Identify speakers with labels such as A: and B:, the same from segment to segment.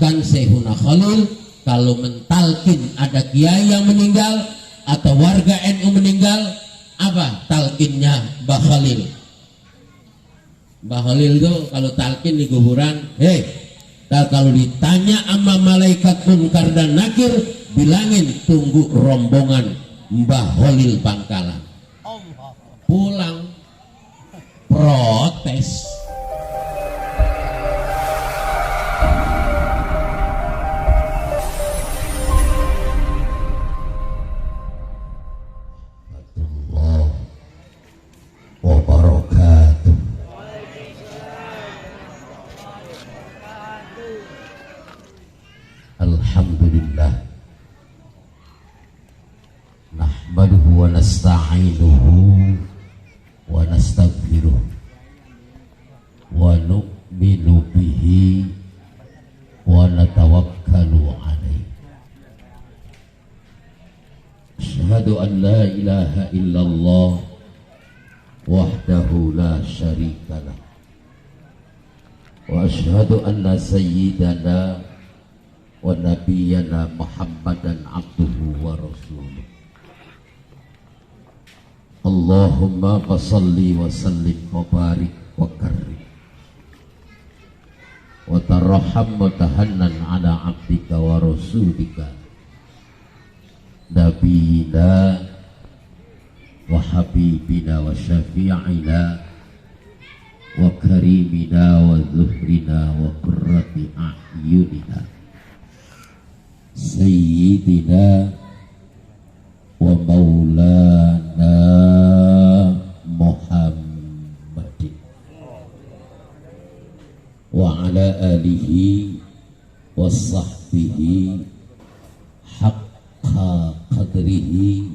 A: mendoakan Syekhuna Khalil kalau mentalkin ada kiai yang meninggal atau warga NU meninggal, apa talkinnya Mbah Khalil? Mbah Khalil tuh kalau talkin di kuburan, kalau ditanya sama malaikat munkar dan nakir, bilangin tunggu rombongan Mbah Khalil Bangkalan. Pulang protes. Alhamdulillah, nahmaduhu wa nasta'inuhu wa nastaghfiruh wa nu'minu bihi wa natawakkalu alaihi. Asyhadu an la ilaha illallah wahdahu la syarikalah wa asyhadu anna sayyidana wa nabiyyana Muhammadan abduhu wa rasuluh. Allahumma salli wa sallim wa barik wa karrim wa tarham wa tahannan ala abdika wa rasulika nabiyina wa habibina wa syafi'ina wa karimina wa zuhrina wa qurrati a'yunina Sayyidina wa maulana Muhammadin wa ala alihi wa sahbihi haqqa qadrihi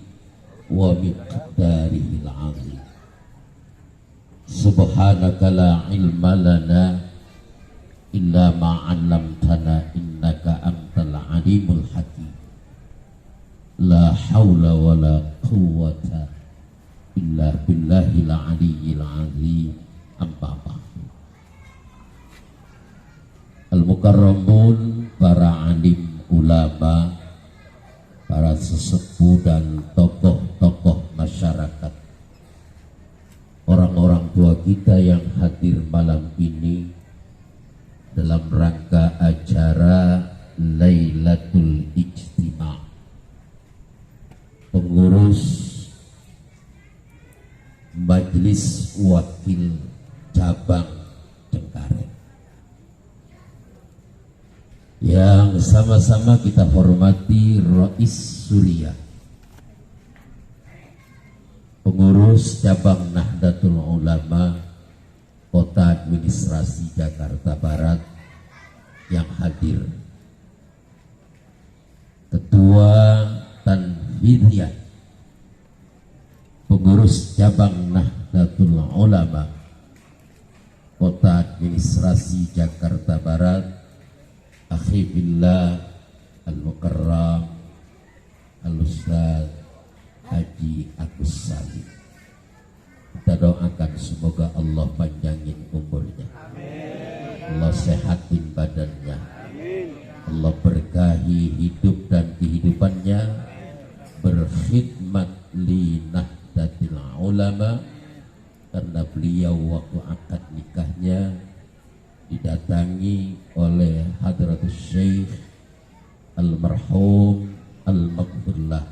A: wa miqdarihi al-azim. Subhanaka la ilma lana illa ma 'allamtana innaka antal alimul hakim. La haula wa la quwwata illa billahil aliyyil azim. Amma ba'du. Al-mukarramun, para alim ulama, para sesepuh dan tokoh-tokoh masyarakat, orang-orang tua kita yang hadir malam ini dalam rangka acara Lailatul Ijtima', pengurus Majelis Wakil Cabang Cengkareng yang sama-sama kita hormati Rais Surya, pengurus cabang Nahdlatul Ulama Kota Administrasi Jakarta Barat yang hadir, Ketua Tanfidiyah pengurus cabang Nahdlatul Ulama Kota Administrasi Jakarta Barat, akhi billah al-mukarram al-ustaz Haji Agus Salim. Kita doakan semoga Allah panjangin umurnya, Allah sehatin badannya, Allah berkahi hidup dan kehidupannya, berkhidmat li Nahdlatul Ulama, karena beliau waktu akad nikahnya didatangi oleh Hadratus Syekh Almarhum Al-Maghfurlah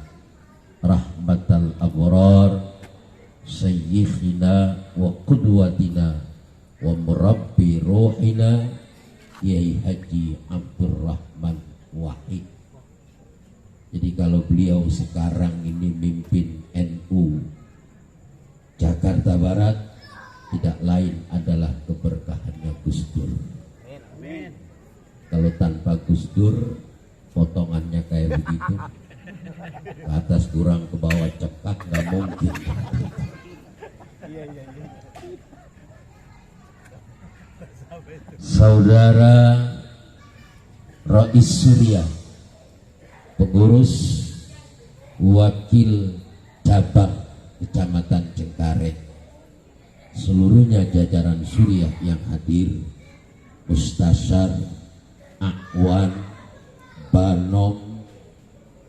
A: Rahmatal Abrar Sayyikhina wa qudwatina wa murabbi ruhina Kiai Haji Abdurrahman Wahid. Jadi kalau beliau sekarang ini mimpin NU Jakarta Barat, tidak lain adalah keberkahannya Gus Dur. Kalau tanpa Gus Dur, potongannya kayak begitu, ke atas kurang, ke bawah cekak, nggak mungkin. Saudara Rais Surya, pengurus wakil cabang Kecamatan Cengkareng, seluruhnya jajaran Surya yang hadir, Mustasyar ikhwan, banom,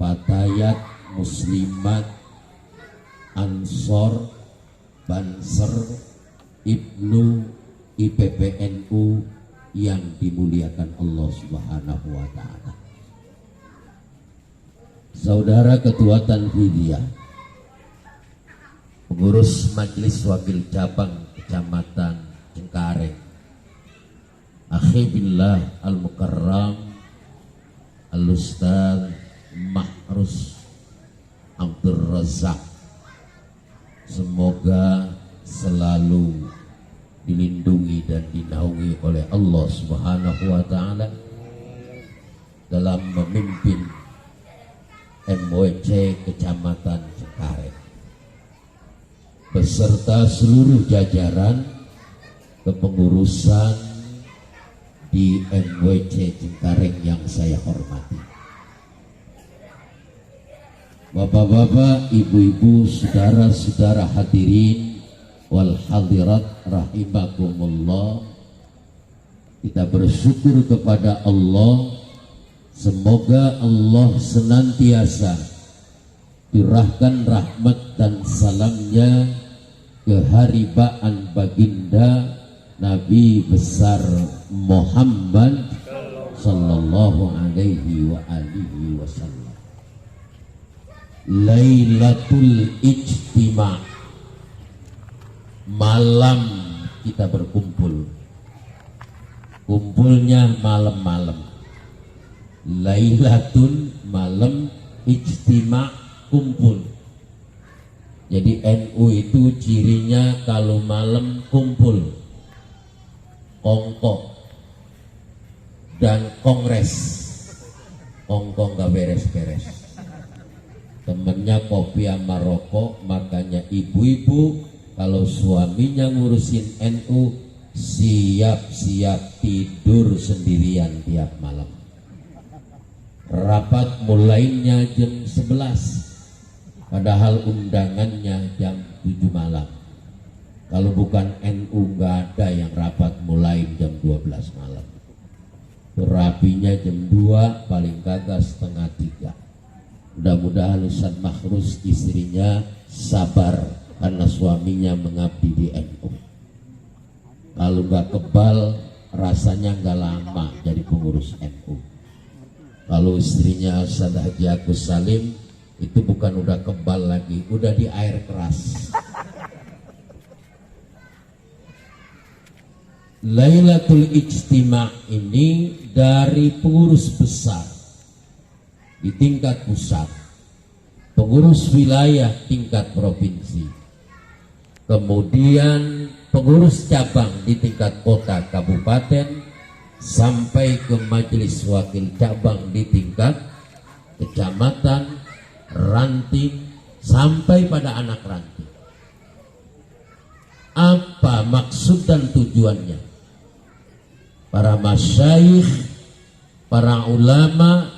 A: patayat, muslimat, ansor, banser, ibnu, IPPNU yang dimuliakan Allah Subhanahu wa Ta'ala. Saudara Ketua Tanfidiyah, pengurus Majelis Wakil Cabang Kecamatan Cengkareng, Akhi Billah Al-Mukarram Al-Ustaz Mahrus Abdul Razak, semoga selalu dilindungi dan dinaungi oleh Allah Subhanahu wa Ta'ala dalam memimpin MWC Kecamatan Cengkareng beserta seluruh jajaran kepengurusan di MWC Cengkareng yang saya hormati. Bapak-bapak, ibu-ibu, saudara-saudara hadirin wal hadirat rahimakumullah, kita bersyukur kepada Allah. Semoga Allah senantiasa curahkan rahmat dan salamnya ke haribaan baginda Nabi besar Muhammad sallallahu alaihi wa alihi wasallam. Lailatul Ijtima', malam kita berkumpul. Kumpulnya malam-malam. Lailatul, malam, ijtima', kumpul. Jadi NU itu cirinya kalau malam kumpul, kongko dan kongres. Kongko nggak beres-beres, temennya kopi sama rokok. Makanya ibu-ibu kalau suaminya ngurusin NU, siap-siap tidur sendirian tiap malam. Rapat mulainya jam 11, padahal undangannya jam 7 malam. Kalau bukan NU nggak ada yang rapat mulai jam 12 malam. Rapinya jam 2, paling kagak setengah 3. Mudah-mudahan Ustaz Mahrus istrinya sabar karena suaminya mengabdi di NU. Kalau nggak kebal rasanya nggak lama jadi pengurus NU. Kalau istrinya Ustaz Haji Agus Salim itu bukan udah kebal lagi, udah di air keras. Lailatul Ijtima' ini dari pengurus besar di tingkat pusat, pengurus wilayah tingkat provinsi, kemudian pengurus cabang di tingkat kota kabupaten, sampai ke majelis wakil cabang di tingkat kecamatan, ranting, sampai pada anak ranting. Apa maksud dan tujuannya? Para masyayikh, para ulama,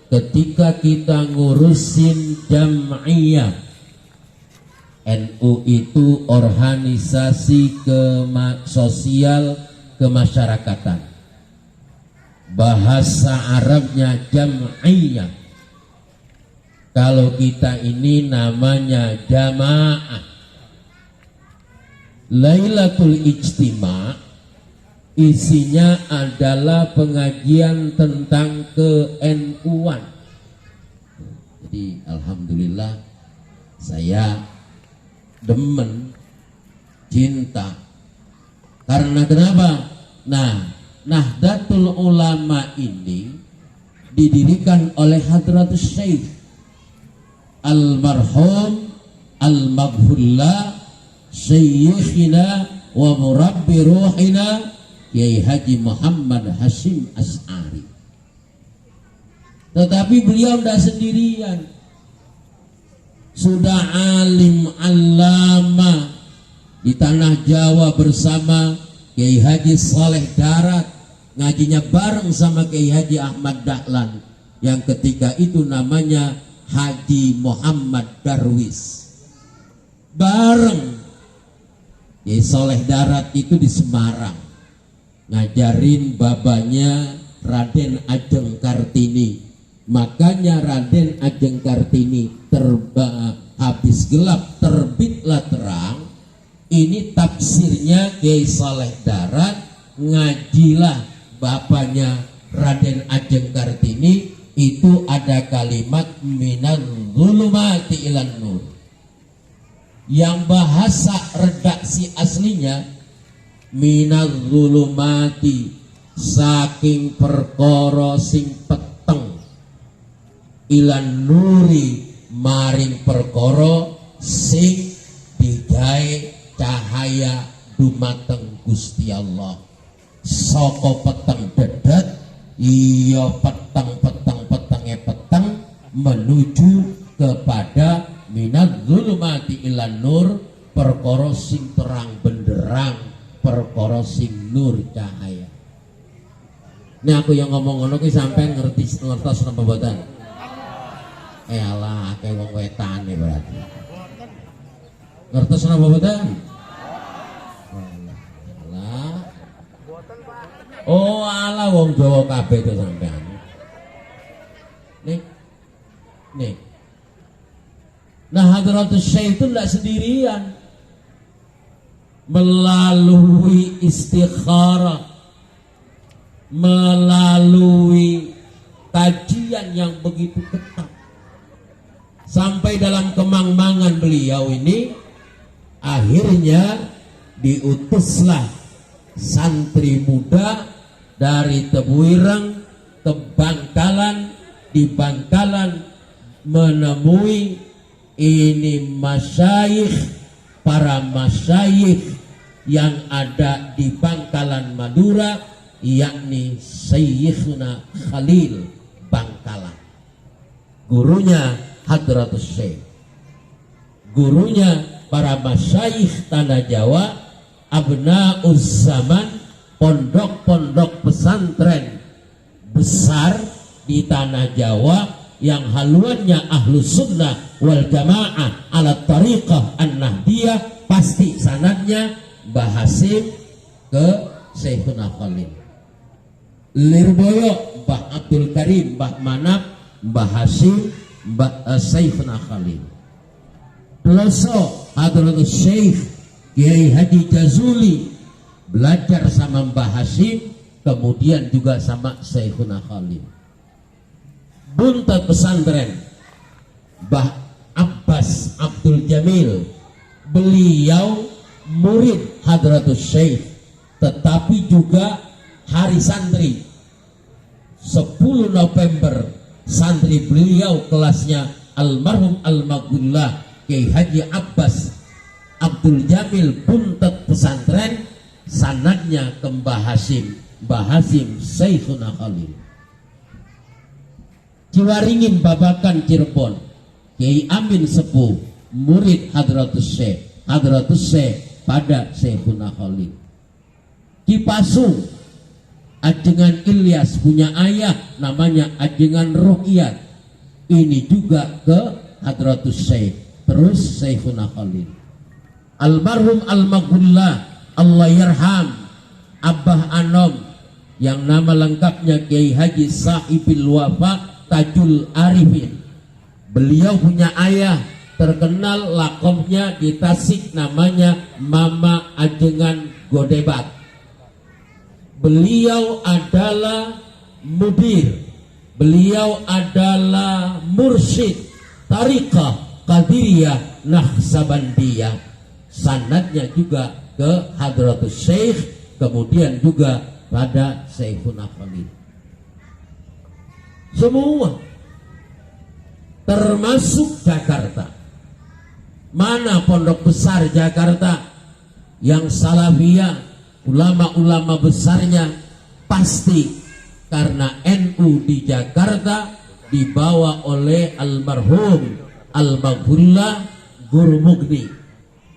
A: ketika kita ngurusin jam'iyah, NU itu organisasi sosial kemasyarakatan. Bahasa Arabnya jam'iyah. Kalau kita ini namanya jamaah. Lailatul Ijtima' isinya adalah pengajian tentang ke-NU-an. Jadi alhamdulillah saya demen, cinta. Karena kenapa? Nahdlatul Ulama ini didirikan oleh Hadratus Syekh Almarhum Al-Maghfurlah Syekhina wa Murabbi Ruhina Kiai Haji Muhammad Hashim As'ari. Tetapi beliau tidak sendirian, sudah alim allama di tanah Jawa bersama Kiai Haji Saleh Darat, ngajinya bareng sama Kiai Haji Ahmad Dahlan yang ketika itu namanya Haji Muhammad Darwis. Bareng Kiai Saleh Darat itu di Semarang, ngajarin babanya Raden Ajeng Kartini. Makanya Raden Ajeng Kartini habis gelap terbitlah terang. Ini tafsirnya Kiai Saleh Darat, ngajilah bapaknya Raden Ajeng Kartini. Itu ada kalimat minal zulumati ilan nur, yang bahasa redaksi aslinya minal zulumati, saking perkara sing peteng, ilan nuri, maring perkara sing digawe cahaya dumateng Gusti Allah. Saka peteng dedet, iya peteng menuju kepada minal zulumati ilan nur, perkara sing terang benderang, perkara sing nur cahaya. Ini aku yang ngomong ngono ki sampean ngertos napa mboten? Alah, akeh wong wetane berarti. Ngertos napa mboten? Alah. Oh, alah wong Jawa kabeh itu sampean. Nih. Nah, Hadratus Syekh itu tidak sendirian. Melalui istikharah, melalui kajian yang begitu ketat, sampai dalam kemangmangan beliau ini, akhirnya diutuslah santri muda dari Tebuireng ke Bangkalan. Di Bangkalan menemui ini masyayikh, para masyayikh yang ada di Bangkalan Madura, yakni Syekhuna Khalil Bangkalan, gurunya Hadratus Syekh, gurunya para masyayikh tanah Jawa, abnauz zaman, pondok-pondok pesantren besar di tanah Jawa yang haluannya ahlus sunnah wal jamaah ala tariqah an-nahdiyah, pasti sanadnya Mbah Hasim ke Syekhuna Khalil. Lirboyo Mbah Abdul Karim, Mbah Manap, Mbah Hasim, Mbah Syekhuna Khalil. Peloso Hadratus Syekh Kiai Haji Jazuli belajar sama Mbah Hasim, kemudian juga sama Syekhuna Khalil. Buntet pesantren Mbah Abbas Abdul Jamil, beliau murid Hadratus Syekh, tetapi juga hari santri 10 November santri beliau kelasnya almarhum Al-Maghullah Kiai Haji Abbas Abdul Jamil, buntet pesantren, sanadnya ke Mbah Hasim, Mbah Hasim Syekhuna Khalil. Ciwaringin Babakan Cirebon Kiai Amin Sepuh, murid Hadratus Syekh, Hadratus Syekh pada Syekhuna Khalil. Cipasung Ajengan Ilyas punya ayah namanya Ajengan Ruqyat, ini juga ke Hadratus Syekh, terus Syekhuna Khalil. Almarhum Al-Maghullah Allah yarham Abah Anom, yang nama lengkapnya Kiai Haji Sahibil Wafa Tajul Arifin, beliau punya ayah terkenal lakomnya di Tasik namanya Mama Ajengan Godebat. Beliau adalah mudir, beliau adalah mursyid Tariqah Qadiriyah Naqsabandiyah, sanadnya juga ke Hadratus Syekh, kemudian juga pada Syekhuna Khalil. Semua termasuk Jakarta. Mana pondok besar Jakarta yang salafiyah, ulama-ulama besarnya pasti karena NU di Jakarta dibawa oleh almarhum Al-Maghullah Guru Mugni.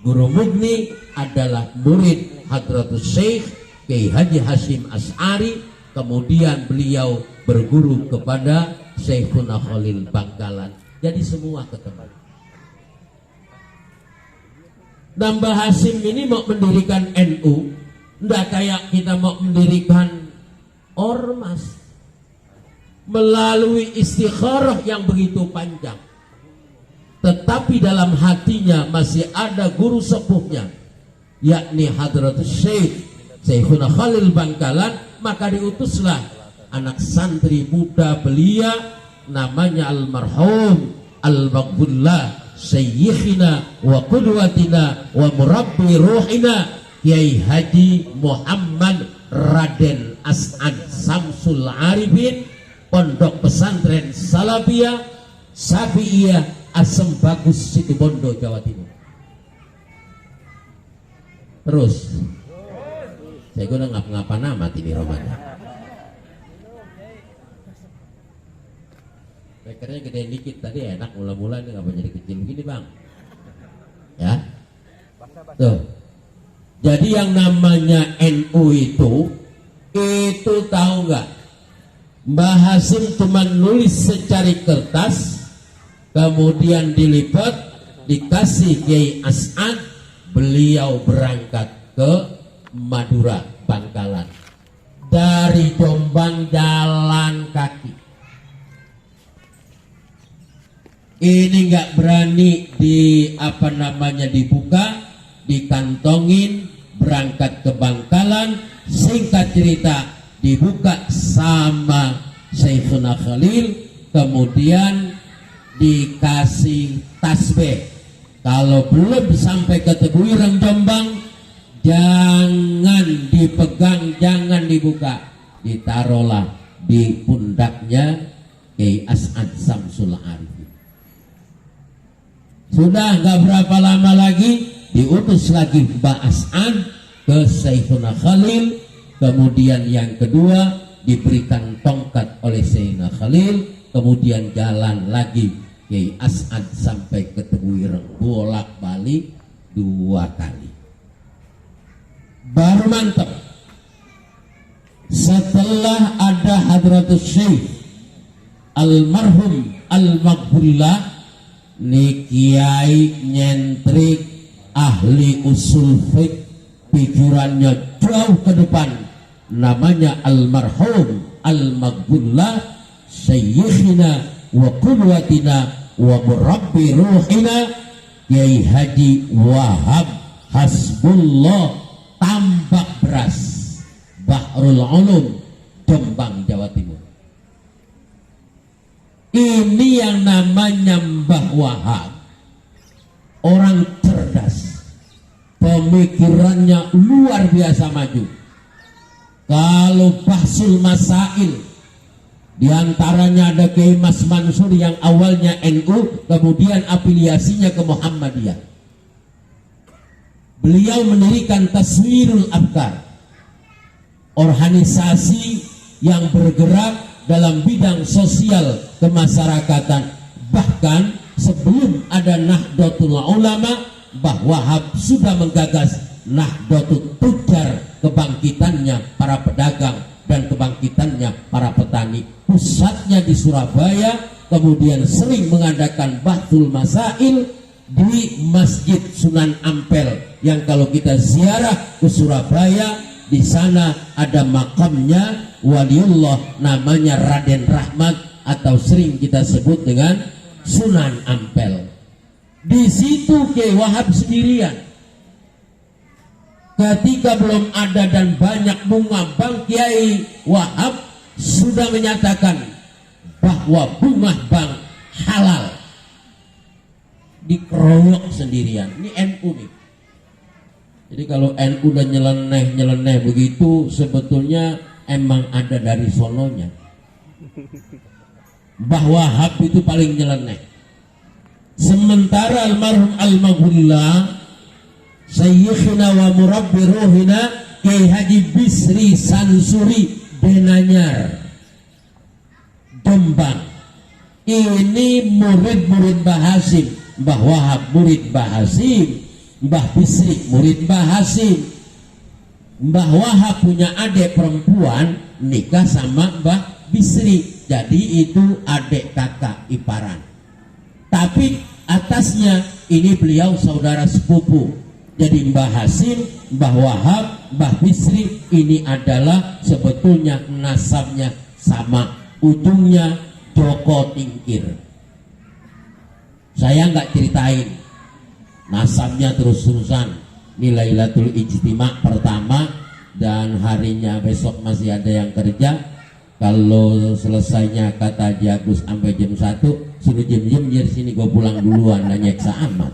A: Guru Mugni adalah murid Hadratus Syekh Kiai Haji Hasyim Asy'ari, kemudian beliau berguru kepada Syekhuna Khalil Bangkalan. Jadi semua ketemu. Mbah Hasim ini mau mendirikan NU, enggak kayak kita mau mendirikan ormas. melalui istikharah yang begitu panjang, tetapi dalam hatinya masih ada guru sepuhnya, yakni Hadratus Syekh Syekhuna Khalil Bangkalan, maka diutuslah anak santri muda belia namanya almarhum al-Maghfurlah Sayyikhina wa Qudwatina wa Murabbi Ruhina Kiai Haji Muhammad Raden As'ad Samsul Arifin, Pondok Pesantren Salafiyah Syafi'iyah Asem Bagus Situbondo, Jawa Timur. Terus saya udah ngapa nama ini Romanya. Bekernya gede dikit tadi enak, mula-mula ini ngapa jadi kecil begini bang? Ya, tuh. Jadi yang namanya NU itu tahu nggak? Mbah Hasim cuma nulis secari kertas, kemudian dilipat, dikasih Kiai As'ad, beliau berangkat ke Madura, Bangkalan. Dari Jombang jalan kaki. Ini nggak berani dibuka, dikantongin, berangkat ke Bangkalan. Singkat cerita, dibuka sama Syekhuna Khalil, kemudian dikasih tasbih. Kalau belum sampai ke Tebu Ireng Jombang, jangan dipegang, jangan dibuka, ditaruhlah di pundaknya Kiai As'ad Samsul Arifin. Sudah nggak berapa lama lagi diutus lagi Mbah As'ad ke Syekhuna Khalil, kemudian yang kedua diberikan tongkat oleh Syekhuna Khalil, kemudian jalan lagi Kiai As'ad sampai ke Tebu Ireng, bolak-balik 2 kali. Baru mantap. Setelah ada Hadratus Syekh almarhum al-Maghfurlah, ni kiai nyentrik, ahli usul fiqh, pikirannya jauh ke depan, namanya almarhum al-Maghfurlah Sayyikhina wa Qudwatina wa Murabbi Ruhina Kiai Haji Wahab Hasbullah Tambak Beras, Bahrul Ulum, Jombang, Jawa Timur. Ini yang namanya Mbah Wahab, orang cerdas, pemikirannya luar biasa maju. Kalau bahsul masail, diantaranya ada Kiai Mas Mansur yang awalnya NU, kemudian afiliasinya ke Muhammadiyah. Beliau mendirikan Taswirul Afkar, organisasi yang bergerak dalam bidang sosial kemasyarakatan. Bahkan sebelum ada Nahdlatul Ulama, Mbah Wahab sudah menggagas Nahdlatul Tujar, kebangkitannya para pedagang dan kebangkitannya para petani. Pusatnya di Surabaya, kemudian sering mengadakan bahtul masail di Masjid Sunan Ampel, yang kalau kita ziarah ke Surabaya, di sana ada makamnya waliullah namanya Raden Rahmat, atau sering kita sebut dengan Sunan Ampel. Di situ Kiai Wahab sendirian. Ketika belum ada dan banyak bunga, Bang Kiai Wahab sudah menyatakan bahwa bunga bang halal. Dikeroyok sendirian. Ini NU nih. Jadi kalau NU udah nyeleneh begitu, sebetulnya emang ada dari sononya. Mbah Wahab itu paling nyeleneh. Sementara almarhum al-Maghfurlah Sayyikhina wa Murabbi Ruhina Kiai Haji Bisri Sansuri Denanyar, Jombang, ini murid-murid Mbah Hasim. Mbah Wahab murid Mbah Hasim, Mbah Bisri murid Mbah Hasim. Mbah Wahab punya adik perempuan nikah sama Mbah Bisri, jadi itu adik kakak iparan. Tapi atasnya ini beliau saudara sepupu. Jadi Mbah Hasim, Mbah Wahab, Mbah Bisri ini adalah sebetulnya nasabnya sama, ujungnya Joko Tingkir. Saya nggak ceritain nasabnya terus-terusan. Nilai Lailatul Ijtima pertama dan harinya besok masih ada yang kerja. Kalau selesainya kata Haji Agus sampai jam 1, suruh jam-jam dari sini gue pulang duluan, dan nyeksa amat.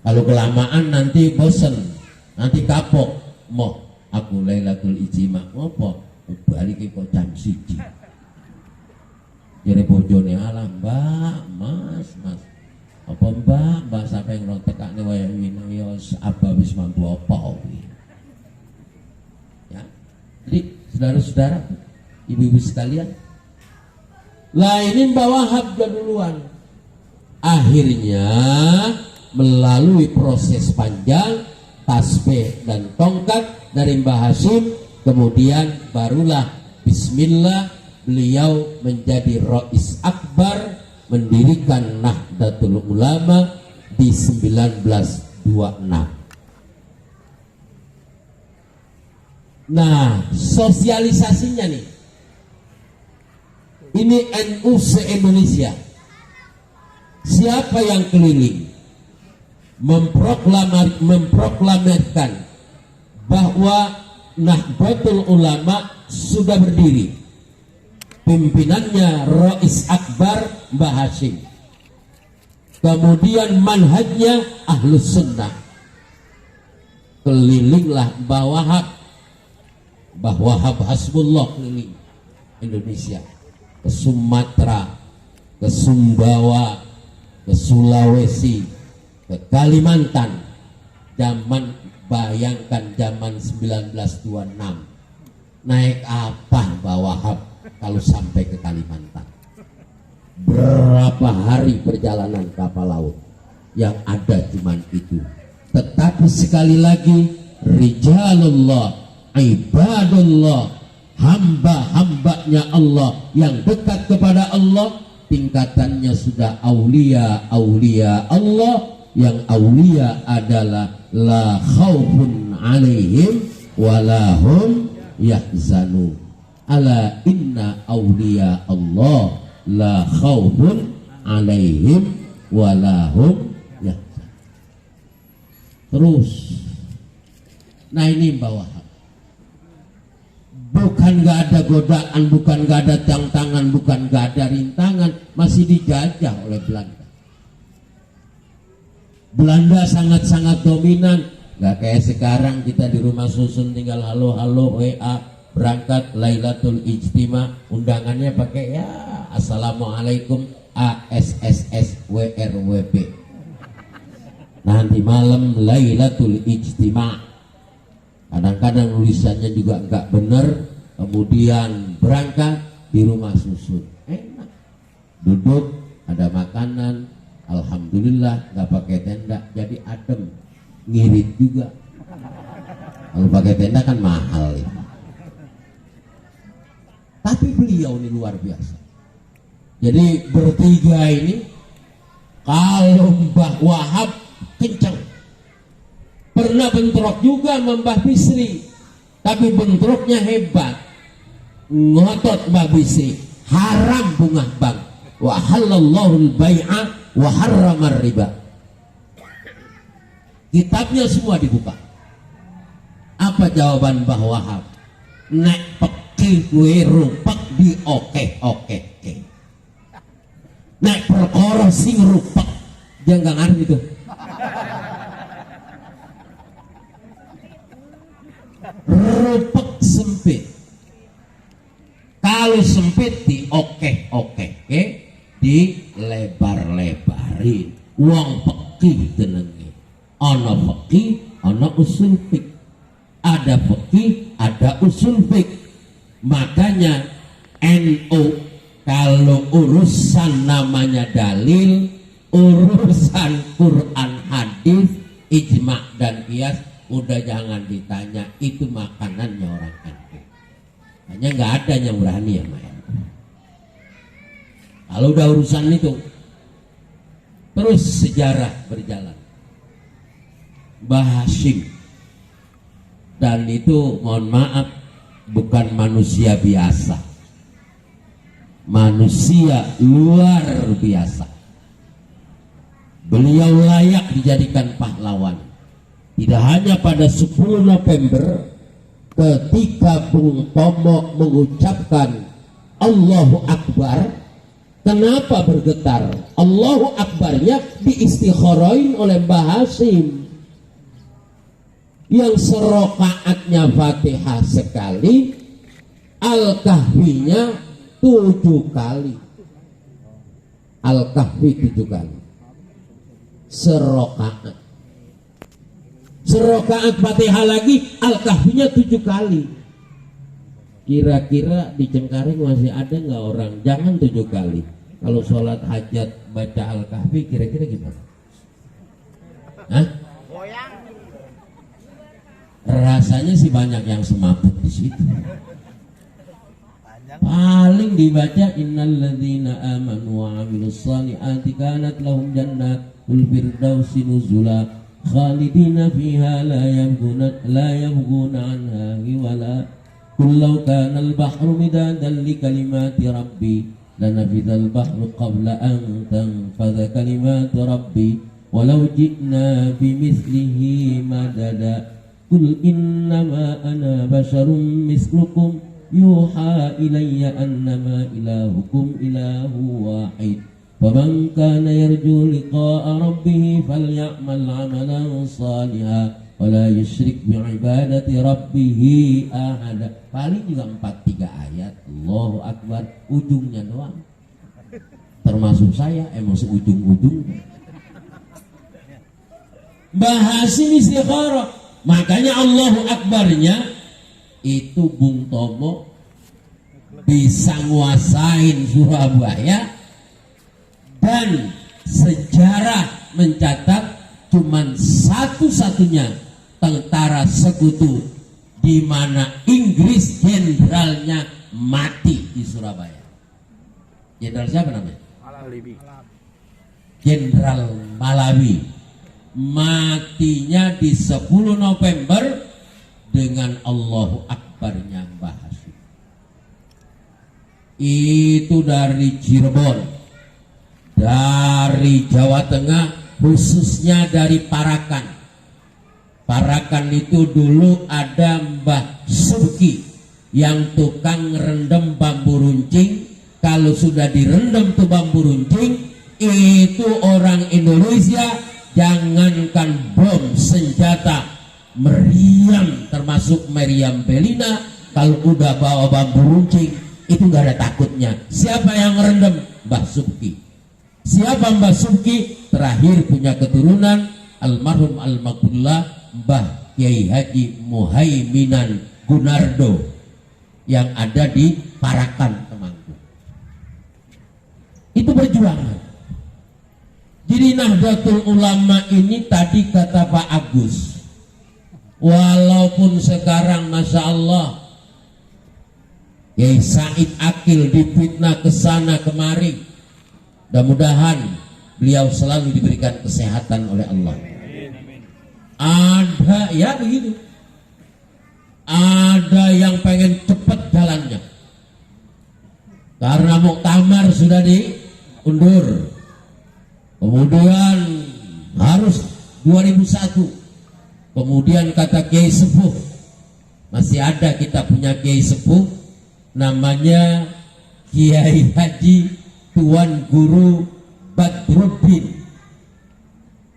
A: Kalau kelamaan nanti bosen, nanti kapok. Moh aku Lailatul Ijtima ngopo balik kok jam 1. Jadi bojone alam, Mbak, Mas, apa Mbak sampai ngerontekane wayang wino ya apa wis mampu apa ya. Jadi saudara-saudara, ibu-ibu sekalian, lah ini Mbak Wahab duluan. Akhirnya melalui proses panjang tasbih dan tongkat dari Mbah Hashim, kemudian barulah bismillah beliau menjadi Rais Akbar, mendirikan Nahdlatul Ulama di 1926. Nah, sosialisasinya nih, ini NU se-Indonesia. Siapa yang keliling memproklamirkan bahwa Nahdlatul Ulama sudah berdiri? Pimpinannya Rais Akbar Mbah Hashim, kemudian manhajnya Ahlus Sunnah. Kelilinglah Mbah Wahab Hasbullah, keliling Indonesia, ke Sumatera, ke Sumbawa, ke Sulawesi, ke Kalimantan. Bayangkan zaman 1926, naik apa Mbah Wahab kalau sampai ke Kalimantan? Berapa hari perjalanan kapal laut? Yang ada cuman itu. Tetapi sekali lagi, rijalullah, ibadullah, hamba-hambanya Allah yang dekat kepada Allah, tingkatannya sudah aulia Allah. Yang aulia adalah la khaufun alaihim walahum yahzanun. Ala inna awliya Allah la khawfun alaihim walahum yahzanun. Terus, nah ini Mbah Wahab, bukan gak ada godaan, bukan gak ada tantangan, bukan gak ada rintangan, masih dijajah oleh Belanda. Belanda sangat-sangat dominan, gak kayak sekarang kita di rumah susun tinggal halo-halo WA, berangkat Lailatul Ijtima, undangannya pakai ya assalamualaikum ASSS WRWB. Nanti malam Lailatul Ijtima, kadang-kadang tulisannya juga nggak bener, kemudian berangkat di rumah susun, enak, duduk ada makanan, alhamdulillah, nggak pakai tenda, jadi adem, ngirit juga. Kalau pakai tenda kan mahal ya. Tapi beliau ini luar biasa. Jadi bertiga ini, kalau Mbah Wahab kencang, pernah bentrok juga sama Mbah Bisri, tapi bentroknya hebat. Ngotot Mbah Bisri, haram bunga bank, wa halallahu al-bai'a wa harramar riba. Kitabnya semua dibuka. Apa jawaban Mbah Wahab? Nek kue rupak di oke. Nek perkara sing rupak jangan ngerti itu. Rupak sempit. Kalau sempit di oke, di lebar-lebarin. Wong pekih jenenge. Ana pekih, ana usul fik. Ada pekih, ada usul fik. Makanya NU kalau urusan namanya dalil, urusan Quran hadis, ijma dan qiyas, udah jangan ditanya, itu makanannya orang NU. Hanya nggak ada yang berani ya main. Kalau udah urusan itu, terus sejarah berjalan. Mbah Hashim, dan itu mohon maaf, bukan manusia biasa, manusia luar biasa. Beliau layak dijadikan pahlawan. Tidak hanya pada 10 November ketika Bung Tomo mengucapkan Allahu Akbar. Kenapa bergetar? Allahu Akbarnya diistikharain oleh Mbah Hasyim, yang serokaatnya Fatihah sekali, Al-Kahfinya 7 kali. Al-Kahfi 7 kali. Serokaat Fatihah lagi, Al-Kahfinya 7 kali. Kira-kira di Cengkareng masih ada nggak orang jangan 7 kali? Kalau sholat hajat baca Al-Kahfi kira-kira gimana? Hah? Rasanya sih banyak yang semaput di situ. Paling dibaca innalladzina amanu wa amilus shalihati kanat lahum jannatul firdausi nuzula khalidina fiha la yabghuna anha wala kullau kana al-bahru midadan li kalimati rabbi lanafidhal bahru qabla an tanfadha kalimatu rabbi walau ji'na bimithlihi madada Qul innama ana basyarum mislukum yuha ilayya annama ilahukum ilahu wahid faman kana yarju liqa'a rabbih falya'mal 'amalan shalihan wala yusyrik bi'ibadati rabbih ahada. Paling juga 4-3 ayat. Allahu Akbar, ujungnya doang. Termasuk saya emosi ujung-ujung. Bahasa istikharah. Makanya Allahu Akbarnya itu Bung Tomo bisa nguasain Surabaya, dan sejarah mencatat cuman satu-satunya tentara sekutu di mana Inggris jenderalnya mati di Surabaya. Jenderal siapa namanya? Jenderal Malawi. Matinya di 10 November dengan Allahu Akbarnya Mbah Hasyim. Itu dari Cirebon, dari Jawa Tengah, khususnya dari Parakan. Parakan itu dulu ada Mbah Subki yang tukang rendam bambu runcing. Kalau sudah direndam tuh bambu runcing, itu orang Indonesia jangankan bom, senjata, meriam, termasuk meriam Belina, kalau udah bawa bambu runcing itu nggak ada takutnya. Siapa yang ngerendam? Mbah Subki. Siapa Mbah Subki? Terakhir punya keturunan almarhum almarhumlah Mbah Kiai Haji Muhaiminan Gunardo yang ada di Parakan, Temanggung. Itu perjuangan. Jadi Nahdlatul Ulama ini tadi kata Pak Agus, walaupun sekarang Masya Allah Kiai Said Akil difitnah kesana kemari, mudah-mudahan beliau selalu diberikan kesehatan oleh Allah. Ada ya begitu, ada yang pengen cepat jalannya karena muktamar sudah diundur. Kemudian harus 2001. Kemudian kata Kiai Sepuh, masih ada kita punya Kiai Sepuh namanya Kiai Haji Tuan Guru Badruddin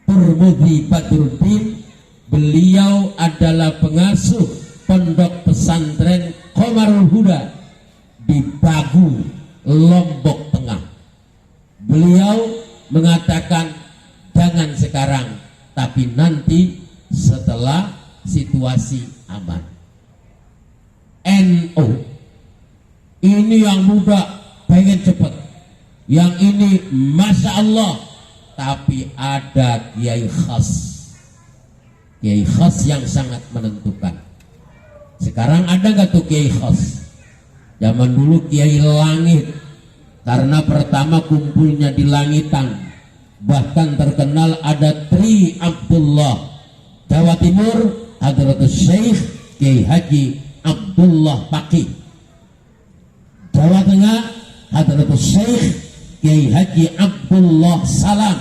A: Turmudi Badruddin. Beliau adalah pengasuh pondok pesantren Qomarul Huda di Bagu, Lombok Tengah. Beliau mengatakan jangan sekarang, tapi nanti setelah situasi aman. NU ini yang muda pengen cepat, yang ini Masya Allah, tapi ada kiai khas yang sangat menentukan. Sekarang ada nggak tuh kiai khas? Zaman dulu kiai langit, karena pertama kumpulnya di langitan, bahkan terkenal ada Tri Abdullah. Jawa Timur Hadratus Syekh Kiai Haji Abdullah Paqih. Jawa Tengah Hadratus Syekh Kiai Haji Abdullah Salam.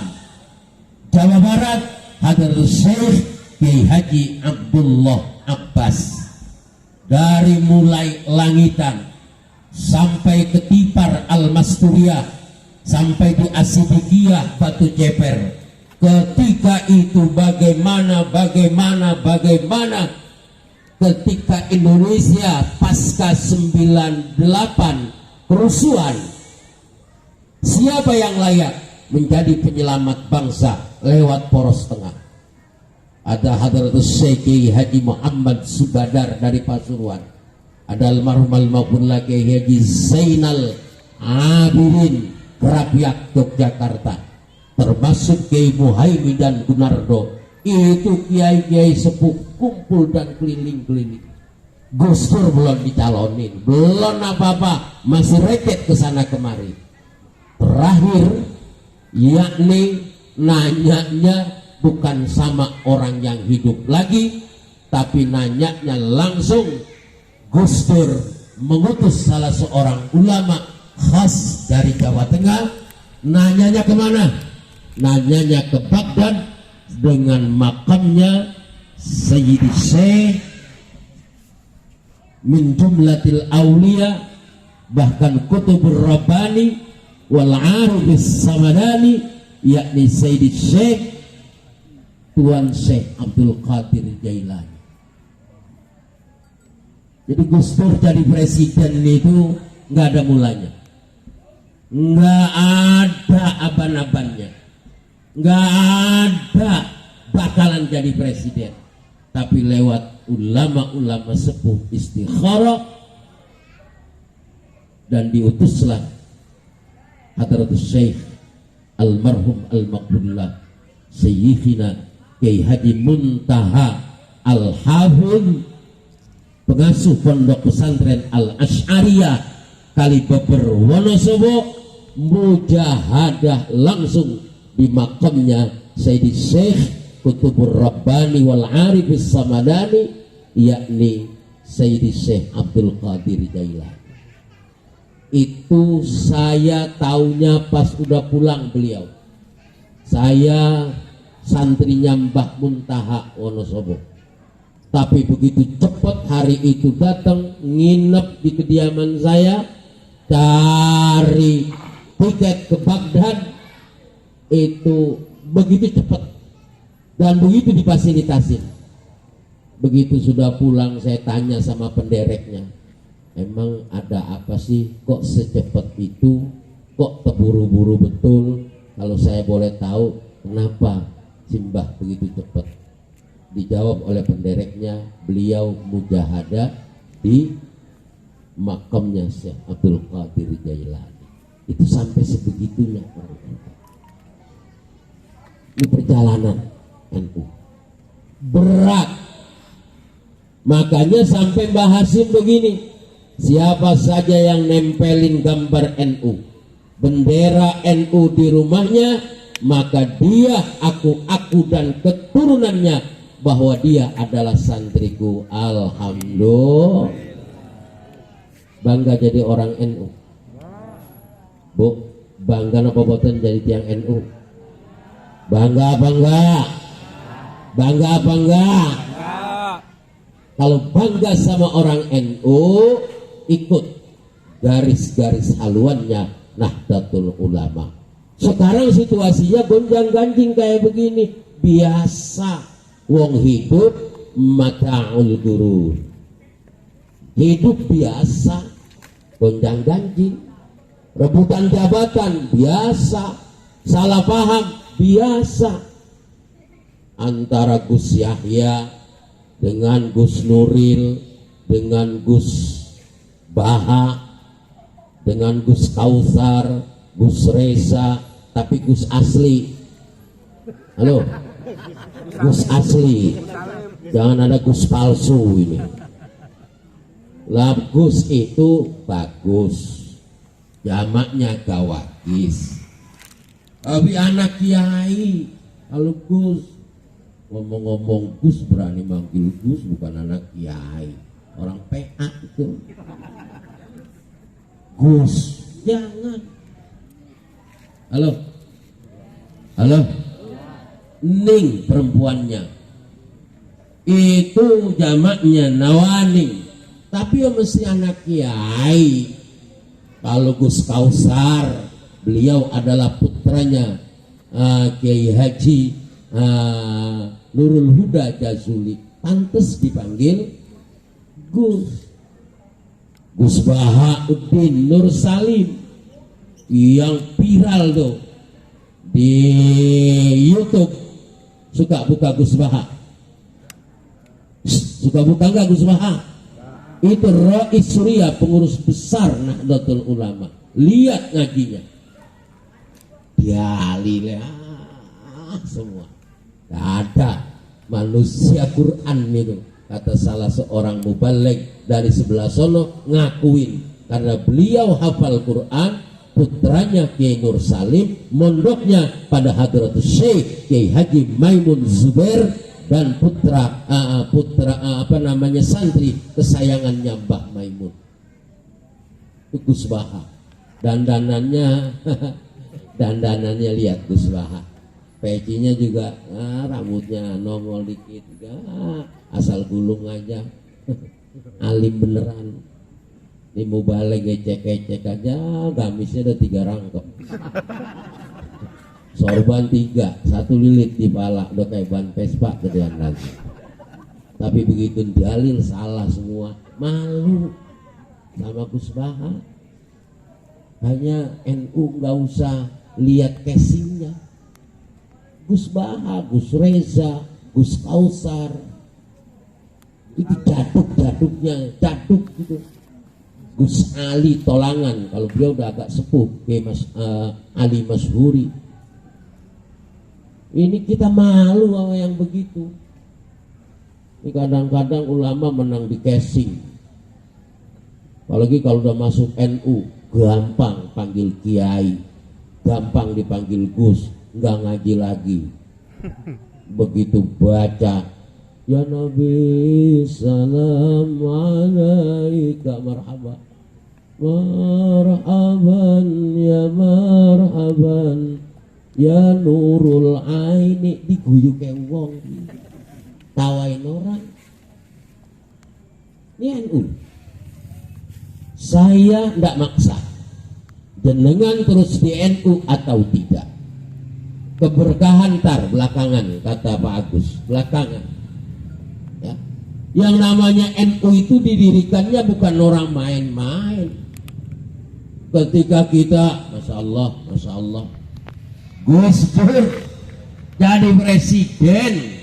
A: Jawa Barat Hadratus Syekh Kiai Haji Abdullah Abbas. Dari mulai Langitan sampai ke Tipar Al-Masturiyah, sampai di Asidikiyah Batu Ceper. Ketika itu bagaimana ketika Indonesia pasca 98 kerusuhan, siapa yang layak menjadi penyelamat bangsa lewat poros tengah? Ada Hadratus Syekh Kiai Haji Muhammad Subadar dari Pasuruan, ada almarhum almarhumullah Kiai Haji Zainal Abidin Kerapiak Yogyakarta, termasuk Kiai Muhaimin dan Gunardo. Itu kiai-kiai sepuh kumpul dan keliling-keliling. Gus Dur belum dicalonin, belum apa-apa, masih reket ke sana kemari. Terakhir yakni nanyanya bukan sama orang yang hidup lagi, tapi nanyanya langsung. Gus Dur mengutus salah seorang ulama khas dari Jawa Tengah. Nanyanya kemana? Nanyanya ke Baghdad dengan makamnya Sayyidi Syekh min jumlatil awliya, bahkan kutubur rabbani wal arifis samadani, yakni Sayyidi Syekh Tuan Syekh Abdul Qadir Jailani. Jadi Gus Dur jadi presiden itu nggak ada mulanya, nggak ada aban-abannya, nggak ada bakalan jadi presiden, tapi lewat ulama-ulama sepuh istikharah, dan diutuslah Hadratus Syekh almarhum al-maqbullah Sayyidina Kiai Haji Muntaha Al-Hafidh, pengasuh pondok pesantren Al-Asy'ariyah Kalibeber Wonosobo, mujahadah langsung di makamnya Sayyidi Syekh Kutubur Rabbani wal Arifis Samadani, yakni Sayyidi Syekh Abdul Qadir Jailani. Itu saya taunya pas udah pulang beliau. Saya santrinya Mbah Muntaha Wonosobo, tapi begitu cepat hari itu datang, nginep di kediaman saya, cari tiket ke Baghdad, itu begitu cepat dan begitu difasilitasin. Begitu sudah pulang, saya tanya sama pendereknya, emang ada apa sih kok secepat itu, kok terburu-buru betul? Kalau saya boleh tahu, kenapa Simbah begitu cepat? Dijawab oleh pendereknya, beliau mujahadah di makamnya Syekh Abdul Qadir Jailani. Itu sampai sebegitunya orang itu. Ini perjalanan NU berat. Makanya sampai Mbah Hasim begini, siapa saja yang nempelin gambar NU, bendera NU di rumahnya, maka dia aku dan keturunannya bahwa dia adalah santriku. Alhamdulillah. Bangga jadi orang NU, Bu? Bangga apa boten jadi tiang NU? Bangga apa enggak? Bangga apa enggak? Kalau bangga sama orang NU, ikut garis-garis haluannya Nahdlatul Ulama. Sekarang situasinya gonjang-ganjing kayak begini, biasa. Wong hidup mata'ul gurur, hidup biasa, gonjang-ganjing, rebutan jabatan biasa, salah paham biasa, antara Gus Yahya dengan Gus Nuril, dengan Gus Baha, dengan Gus Kausar, Gus Reza, tapi Gus asli. Halo, Gus asli, jangan ada Gus palsu ini. Lah Gus itu bagus, jamaknya gawakis, tapi anak kiai. Kalau Gus, ngomong-ngomong Gus berani manggil Gus, bukan anak kiai. orang PA itu. Gus, jangan. Halo, halo, Ning perempuannya, itu jamaknya Nawani, tapi ya mesti anak kiai. Kalau Gus Kausar, beliau adalah putranya Kiai Haji Nurul Huda Jazuli, pantes dipanggil Gus. Gus Bahauddin Nur Salim yang viral tuh di YouTube. Suka buka Gus Baha? Suka buka enggak Gus Baha? Itu Rais Surya, pengurus besar Nahdlatul Ulama. Lihat ngajinya, dialih semua. Gak ada manusia Quran itu, kata salah seorang mubaligh dari sebelah sono ngakuin, karena beliau hafal Quran, putranya Kiai Nur Salim, mondoknya pada Hadratus Syekh Kiai Haji Maimun Zubair, dan putra santri kesayangannya Mbah Maimun, Gus Baha. Dandanannya dandanannya lihat Gus Baha, pecinya juga rambutnya nongol dikit, asal gulung aja. Alim beneran. Ini mubaligh ecek-ecek aja, gamisnya ada 3 rangkep, sorban 3, 1 lilit di pala, udah kayak ban Vespa gedean lagi. Tapi begitu dalil salah semua, malu sama Gus Baha. Hanya NU nggak usah lihat casingnya. Gus Baha, Gus Reza, Gus Kausar, itu jaduk-jaduknya, jaduk gitu. Gus Ali Tolangan, kalau beliau udah agak sepuh, kayak Ali Masyhuri. Ini kita malu sama yang begitu. Ini kadang-kadang ulama menang di casing. Apalagi kalau udah masuk NU, gampang panggil kiai, gampang dipanggil Gus, nggak ngaji lagi. Begitu baca, ya Nabi salam alaika marhaba, marhaban ya marhaban ya nurul aini, diguyu kayak wong, tawain orang. Ini NU. Saya tidak maksa jenengan terus di NU atau tidak. Keberkahan tar belakangan, kata Pak Agus, belakangan. Ya. Yang namanya NU itu didirikannya bukan orang main-main. Ketika kita, Masya Allah, Gus Dur jadi presiden,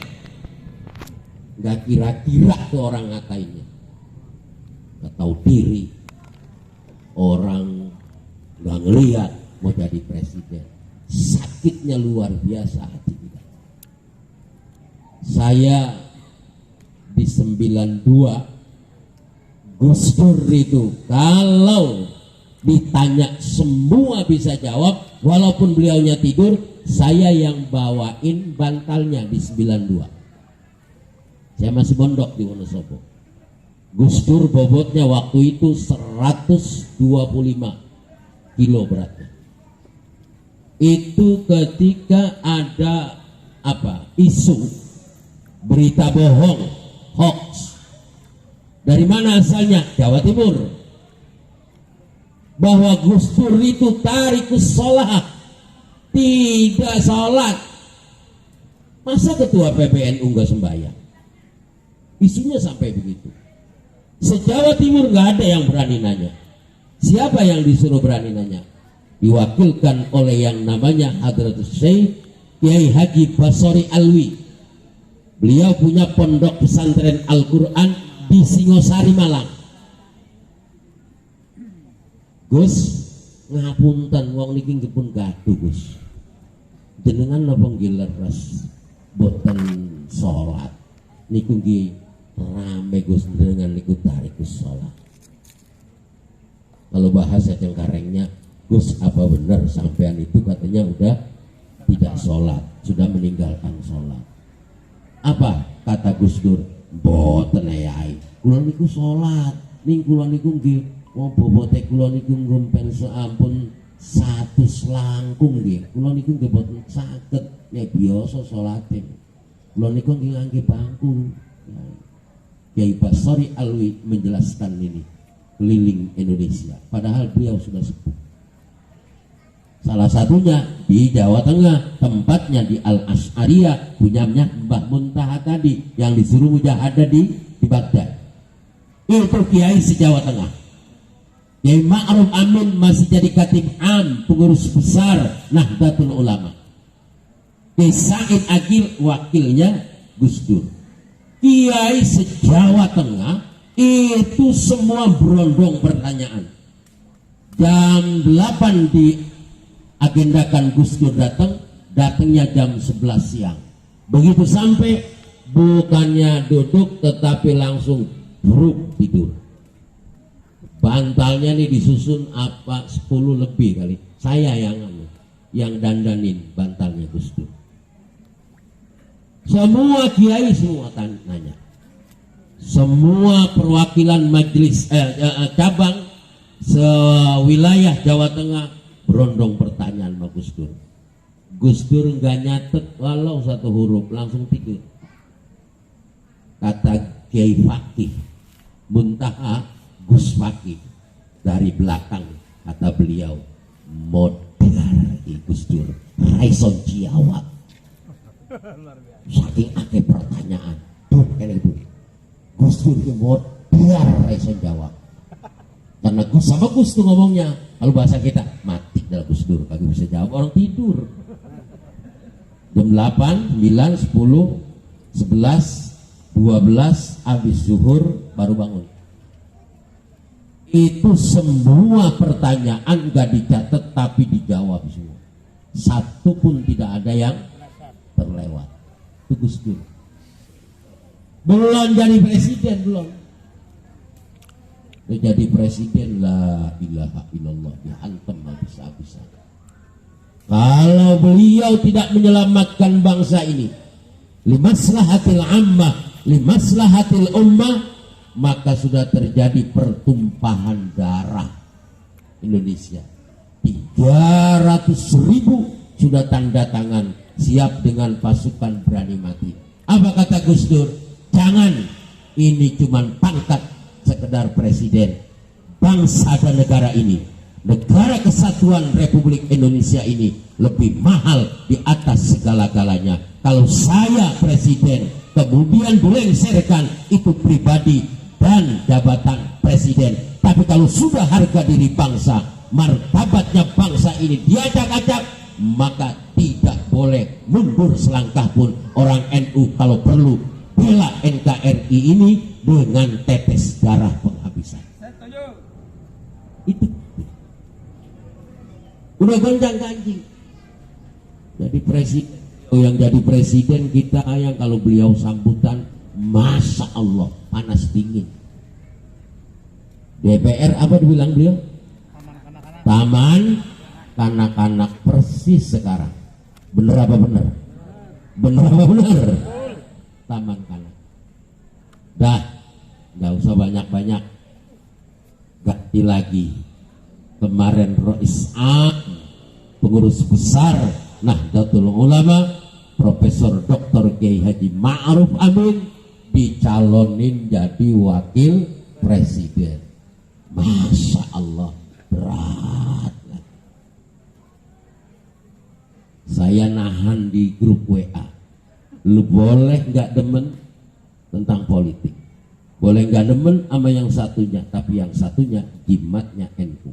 A: nggak kira-kira tuh orang ngatainnya, nggak tahu diri, orang nggak ngelihat mau jadi presiden. Sakitnya luar biasa hati kita. Saya di 92, Gus Dur itu kalau ditanya semua bisa jawab, walaupun beliaunya tidur, saya yang bawain bantalnya di 92. Saya masih mondok di Wonosobo. Gus Dur bobotnya waktu itu 125 kilo beratnya. Itu ketika ada isu berita bohong, hoax. Dari mana asalnya? Jawa Timur. Bahwa Gus Dur itu tarikus sholat, tidak sholat. Masa ketua PBNU nggak sembahyang? Isunya sampai begitu. Se-Jawa Timur nggak ada yang berani nanya. Siapa yang disuruh berani nanya? Diwakilkan oleh yang namanya Hadratus Syekh Kiai Haji Basori Alwi. Beliau punya pondok pesantren Al-Quran di Singosari, Malang. Gus, ngapunten wong niki pun gaduh Gus. Jenengan napa nggih leres boten salat. Niku nggih rame Gus, jenengan niku tarikus salat. Kalau bahasa Cengkarengnya, Gus apa benar sampean itu katanya udah tidak sholat, sudah meninggalkan sholat. Apa kata Gus Dur? Mboten ayai. Kula niku salat, ning kula niku nggih wong bobote kula niku ngumpen sampun 100 langkung nggih. Kula niku nggih boten saged nek biasa salate. Kula niku nggih ngangge bangku. Kiai Basori Alwi menjelaskan ini keliling Indonesia, padahal beliau sudah sepuh. Salah satunya di Jawa Tengah, tempatnya di Al-Asy'ariyah, punyanya Mbah Muntaha tadi yang disuruh mujahadah di Baghdad. Itu kiai se-Jawa Tengah. Kiai Ma'ruf Amin masih jadi Khatib Am, pengurus besar Nahdlatul Ulama. Kiai Said Agil wakilnya Gus Dur. Kiai se-Jawa Tengah itu semua berondong pertanyaan. Jam 8 diagendakan Gus Dur datangnya jam 11 siang. Begitu sampai bukannya duduk tetapi langsung buruk tidur. Bantalnya nih disusun apa 10 lebih kali. Saya yang dandanin bantalnya Gus Dur. Semua kiai semua nanya. Semua perwakilan majelis cabang sewilayah Jawa Tengah berondong pertanyaan sama Gus Dur. Gus Dur nggak nyatet walau satu huruf, langsung tidur. Kata Kiai Fakih Muntaha Gus Fakih dari belakang, kata beliau, modar Gus Dur raison jawab. Saking akeh pertanyaan tuh kan itu Gus Dur modar raison jawab. Karena Gus sama Gus tuh ngomongnya, kalau bahasa kita mati dalam Gus Dur, kagak bisa jawab, orang tidur. Jam 8, 9, 10, 11, 12 habis zuhur baru bangun. Itu semua pertanyaan gak dicatat tapi dijawab semua. Satu pun tidak ada yang terlewat. Itu Gus Dur. Belum jadi presiden, belum. Jadi presiden, la ilaha illallah, dihantam habis-habisan. Kalau beliau tidak menyelamatkan bangsa ini limaslahatil ammah, limaslahatil ummah, maka sudah terjadi pertumpahan darah Indonesia. 300.000 sudah tanda tangan siap dengan pasukan berani mati. Apa kata Gus Dur? Jangan, ini cuman pangkat sekedar presiden. Bangsa dan negara ini, negara kesatuan Republik Indonesia ini lebih mahal di atas segala-galanya. Kalau saya presiden kemudian dilengsarkan itu pribadi dan jabatan presiden, tapi kalau sudah harga diri bangsa, martabatnya bangsa ini diacak-acak, maka tidak boleh mundur selangkah pun. Orang NU kalau perlu bela NKRI ini dengan tetes darah penghabisan. Itu udah gonjang-ganjing. Jadi presiden, yang jadi presiden kita yang kalau beliau sambutan, masya Allah panas dingin. DPR apa dibilang beliau? Taman kanak-kanak persis sekarang. Bener apa bener? Bener apa bener? Taman kanak. Dah, nggak usah banyak-banyak. Ganti lagi. Kemarin Rois A, pengurus besar Nahdlatul Ulama, Profesor Dr. Kiai Haji Ma'ruf Amin dicalonin jadi wakil presiden. Masya Allah, berat. Saya nahan di grup WA. Lu boleh nggak demen tentang politik, boleh nggak demen sama yang satunya, tapi yang satunya jimatnya NU.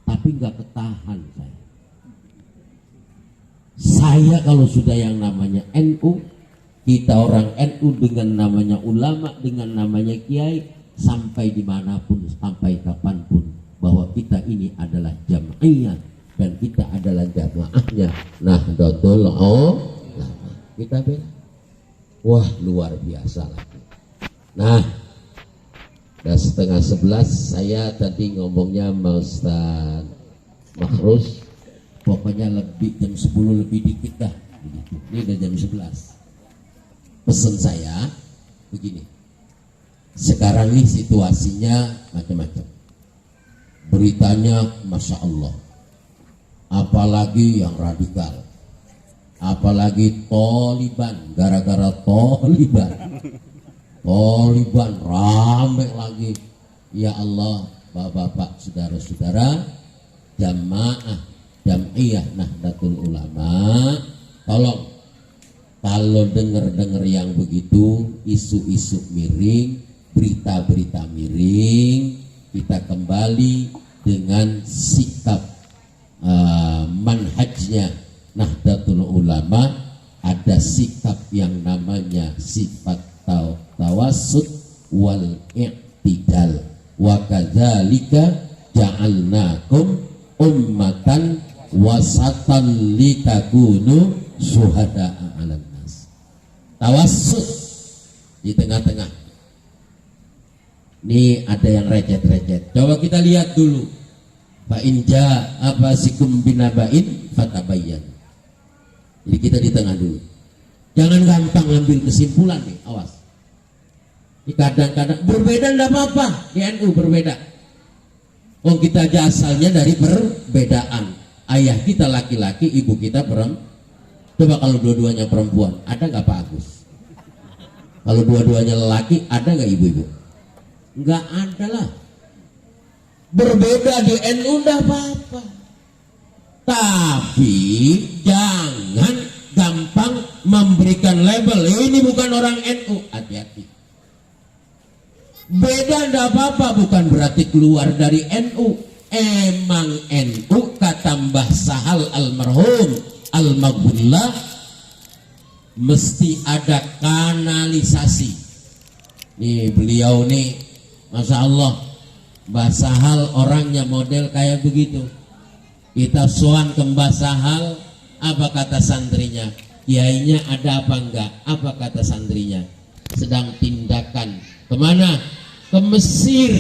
A: Tapi nggak ketahan saya. Saya kalau sudah yang namanya NU, kita orang NU dengan namanya ulama, dengan namanya kiai, sampai dimanapun, sampai kapanpun, bahwa kita ini adalah jamaah dan kita adalah jamaahnya Nahdlatul Ulama. Kita bela. Wah, luar biasa lagi. Nah, udah 10:30 saya tadi ngomongnya sama Ustaz Makhrus, pokoknya lebih jam 10 lebih dikit dah. Ini udah jam 11. Pesan saya, begini. Sekarang ini situasinya macam-macam. Beritanya Masya Allah. Apalagi yang radikal. Apalagi Taliban. Gara-gara Taliban rame lagi. Ya Allah, bapak-bapak, saudara-saudara, jamaah, jam'iyah Nahdlatul Ulama, tolong kalau dengar-dengar yang begitu, isu-isu miring, berita-berita miring, kita kembali dengan sikap manhajnya Nahdlatul Ulama. Ada sikap yang namanya sifat tawassut wal i'tidal. Wa kadzalika ja'alnakum ummatan wasatan litakunu syuhada'a 'alan nas. Tawassut di tengah-tengah. Ini ada yang recet-recet. Coba kita lihat dulu. Fa in ja'a fasikum binaba'in fatabayyan. Jadi kita di tengah dulu. Jangan gampang ngambil kesimpulan nih, awas. Ini kadang-kadang berbeda enggak apa-apa, di NU berbeda. Oh, kita aja asalnya dari perbedaan. Ayah kita laki-laki, ibu kita perempuan. Coba kalau dua-duanya perempuan, ada nggak Pak Agus? Kalau dua-duanya lelaki, ada nggak ibu-ibu? Nggak ada lah. Berbeda di NU enggak apa-apa. Tapi jangan gampang memberikan label ini bukan orang NU. Hati-hati. Beda enggak apa-apa, bukan berarti keluar dari NU. Emang NU kata Mbah Sahal almarhum Al-Maghullah mesti ada kanalisasi. Nih beliau nih, Masya Allah, Mbah Sahal orangnya model kayak begitu. Kita soan ke Mbah Sahal, apa kata santrinya? Kiainya ada apa enggak? Apa kata santrinya? Sedang tindakan kemana? Ke Mesir.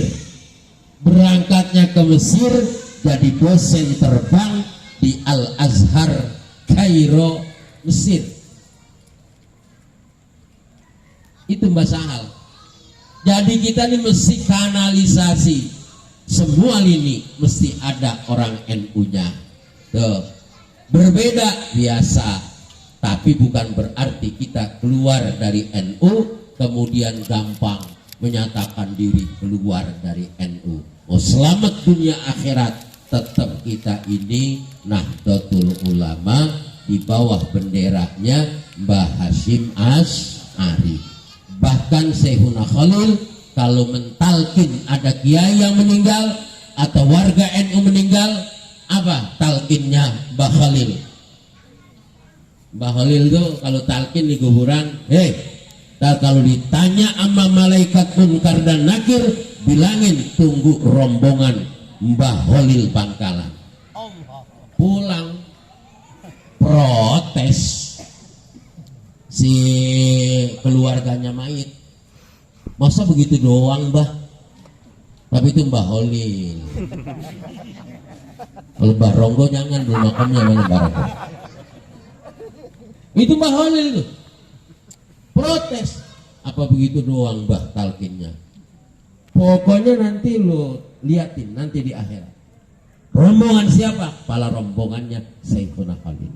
A: Berangkatnya ke Mesir, jadi dosen terbang di Al-Azhar Kairo, Mesir. Itu Mbah Sahal. Jadi kita ini mesti kanalisasi. Semua lini mesti ada orang NU-nya. Tuh. Berbeda biasa, tapi bukan berarti kita keluar dari NU kemudian gampang menyatakan diri keluar dari NU. Oh, selamat dunia akhirat, tetap kita ini Nahdlatul Ulama di bawah benderanya Mbah Hasyim Asy'ari. Bahkan Syekhuna Khalil kalau mentalkin ada kiai yang meninggal atau warga NU meninggal, apa talkinnya Mbah Khalil? Mbah Khalil tuh kalau talkin di kuburan, kalau ditanya sama malaikat munkar dan nakir, bilangin tunggu rombongan Mbah Khalil Bangkalan. Pulang protes si keluarganya mayit. Masa begitu doang, Mbah? Tapi itu Mbah Khalil. Kalau Mbah Ronggo jangan, belum makamnya mana Mbah Ronggo. Itu Mbah Khalil tuh. Protes. Apa begitu doang Mbah talkinnya? Pokoknya nanti lo liatin nanti di akhirat. Rombongan siapa? Kepala rombongannya Syekhuna Khalil.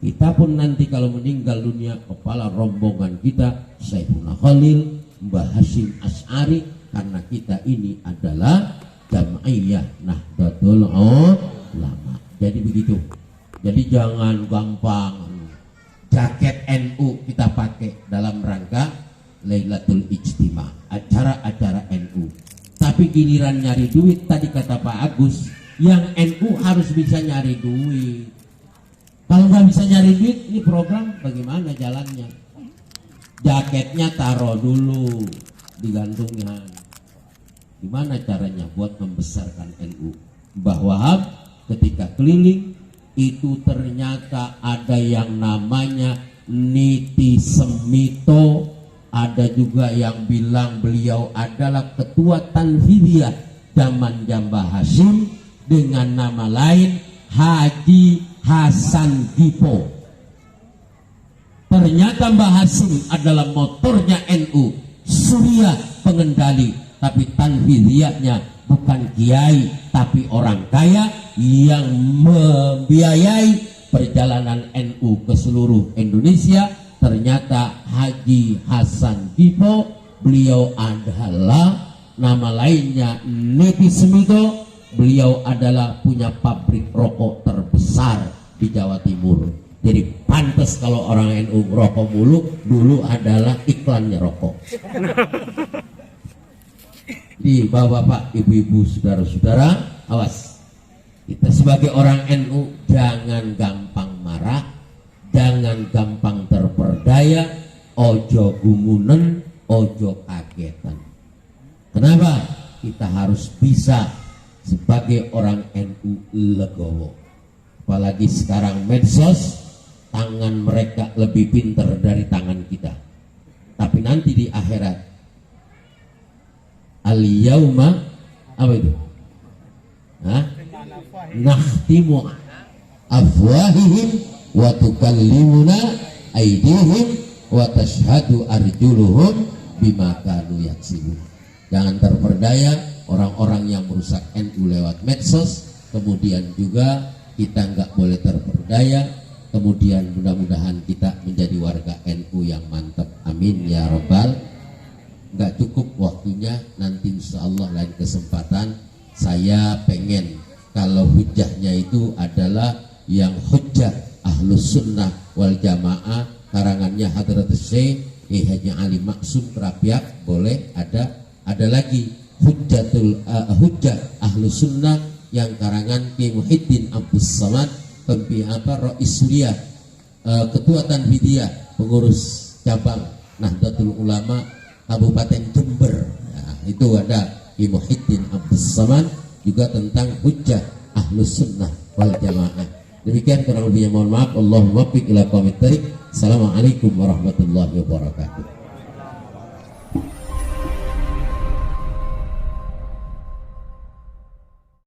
A: Kita pun nanti kalau meninggal dunia, kepala rombongan kita Syekhuna Khalil, Mbah Hasyim Asy'ari, karena kita ini adalah Jam'iyah Nahdlatul Ulama. Jadi begitu. Jadi jangan gampang jaket NU kita pakai dalam rangka Lailatul Ijtima, acara-acara NU. Tapi giliran nyari duit, tadi kata Pak Agus, yang NU harus bisa nyari duit. Kalau nggak bisa nyari duit, ini program bagaimana jalannya? Jaketnya taruh dulu di gantungan. Gimana caranya buat membesarkan NU? Mbah Wahab ketika keliling itu ternyata ada yang namanya Niti Semito, ada juga yang bilang beliau adalah ketua Tanfidiyah zaman Mbah Hasyim dengan nama lain Haji Hasan Dipo. Ternyata Mbah Hasyim adalah motornya NU. Surya pengendali, tapi tanfidiyahnya bukan kiai tapi orang kaya yang membiayai perjalanan NU ke seluruh Indonesia. Ternyata Haji Hasan Dipo, beliau adalah nama lainnya Neti Semito, beliau adalah punya pabrik rokok terbesar di Jawa Timur. Jadi pantas kalau orang NU rokok mulu, dulu adalah iklannya rokok. Di bapak-bapak, ibu-ibu, saudara-saudara, awas. Kita sebagai orang NU jangan gampang marah, jangan gampang terperdaya, ojo gumunen, ojo kagetan. Kenapa? Kita harus bisa sebagai orang NU legowo. Apalagi sekarang medsos, tangan mereka lebih pintar dari tangan kita. Tapi nanti di akhirat, al-yauma apa itu? Nahtimu afwahihim wa tukallimuna aydihim wa tashhadu arjuluhum bima kanu yaksibun. Jangan terperdaya orang-orang yang merusak NU lewat medsos. Kemudian juga kita nggak boleh terperdaya. Kemudian mudah-mudahan kita menjadi warga NU yang mantap. Amin ya rabbal. Nggak cukup waktunya, nanti insya Allah lain kesempatan. Saya pengen kalau hujahnya itu adalah yang hujah Ahlus Sunnah wal Jamaah, karangannya Hadratus Syekh Haji Ali Maksum Kerapiak, boleh ada lagi hujah Ahlus Sunnah yang karangan Ki Muhyiddin Abdus Samad, Rais Surya, Ketua Tanfidiyah, pengurus cabang Nahdlatul Ulama Kabupaten Jember. Nah, itu ada Ki Muhyiddin Abdus Samad, juga tentang hujjah Ahlus Sunnah wal Jamaah. Demikian kurang lebihnya, mohon maaf. Allahumma waffiq ila aqwamit thariq. Assalamualaikum warahmatullahi wabarakatuh.